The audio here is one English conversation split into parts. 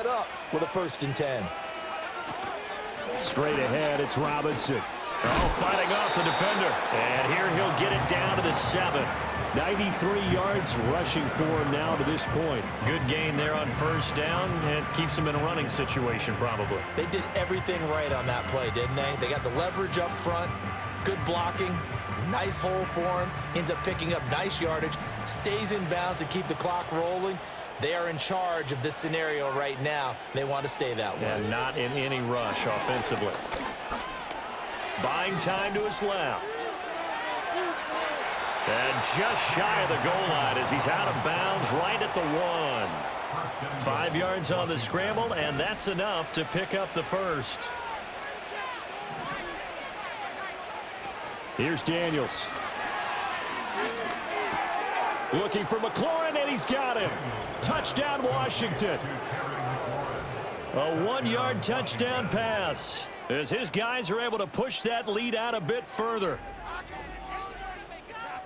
set up with a 1st and 10. Straight ahead, it's Robinson. Oh, fighting off the defender. And here he'll get it down to the 7. 93 yards rushing for him now to this point. Good gain there on 1st down, and keeps him in a running situation probably. They did everything right on that play, didn't they? They got the leverage up front, good blocking, nice hole for him, ends up picking up nice yardage, stays in bounds to keep the clock rolling. They are in charge of this scenario right now. They want to stay that way. And not in any rush offensively. Buying time to his left. And just shy of the goal line as he's out of bounds right at the 1. 5 yards on the scramble, and that's enough to pick up the 1st. Here's Daniels. Looking for McLaurin, and he's got him. Touchdown, Washington. A 1-yard touchdown pass as his guys are able to push that lead out a bit further.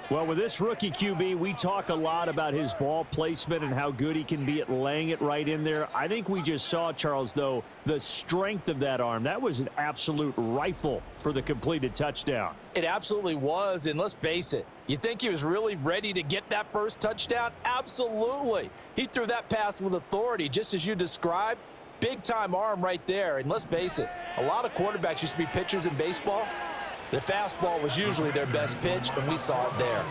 Well, with this rookie QB, we talk a lot about his ball placement and how good he can be at laying it right in there. I think we just saw, Charles, though, the strength of that arm. That was an absolute rifle for the completed touchdown. It absolutely was, and let's face it, you think he was really ready to get that first touchdown? Absolutely. He threw that pass with authority, just as you described. Big-time arm right there, and let's face it, a lot of quarterbacks used to be pitchers in baseball. The fastball was usually their best pitch, and we saw it there.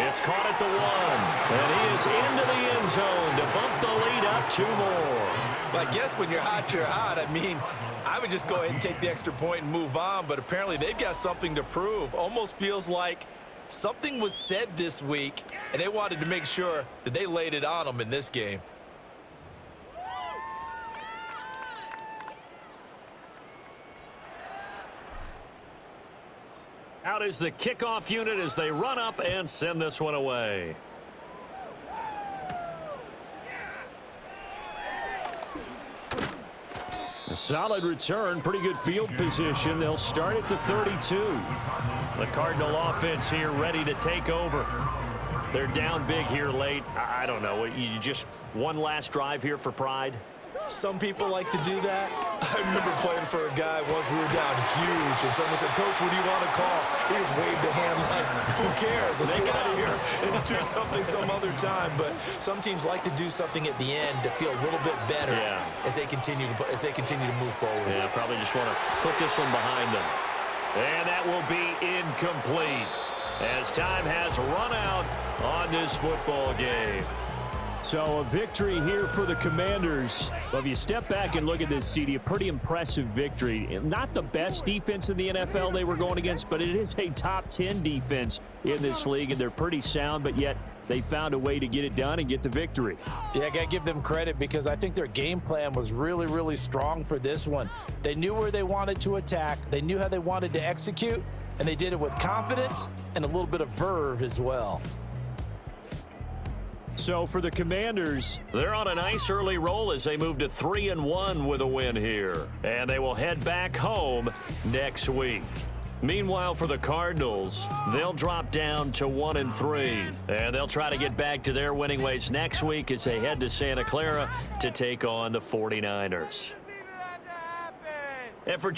It's caught at the 1, and he is into the end zone to bump the lead up 2 more. Well, I guess when you're hot, you're hot. I mean, I would just go ahead and take the extra point and move on, but apparently they've got something to prove. Almost feels like something was said this week, and they wanted to make sure that they laid it on them in this game. Out is the kickoff unit as they run up and send this one away. A solid return, pretty good field position. They'll start at the 32. The Cardinal offense here ready to take over. They're down big here late. I don't know. You just one last drive here for pride? Some people like to do that. I remember playing for a guy once. We were down huge, and someone said, "Coach, what do you want to call?" He just waved a hand like, "Who cares? Let's get out of here and do something some other time." But some teams like to do something at the end to feel a little bit better as they continue to move forward. Yeah, probably just want to put this one behind them. And that will be incomplete as time has run out on this football game. So a victory here for the Commanders. Well, if you step back and look at this, CD, a pretty impressive victory. Not the best defense in the NFL they were going against, but it is a top 10 defense in this league, and they're pretty sound, but yet they found a way to get it done and get the victory. Yeah, I got to give them credit because I think their game plan was really, really strong for this one. They knew where they wanted to attack. They knew how they wanted to execute, and they did it with confidence and a little bit of verve as well. So for the Commanders, they're on a nice early roll as they move to 3-1 with a win here. And they will head back home next week. Meanwhile, for the Cardinals, they'll drop down to 1-3. And they'll try to get back to their winning ways next week as they head to Santa Clara to take on the 49ers. And for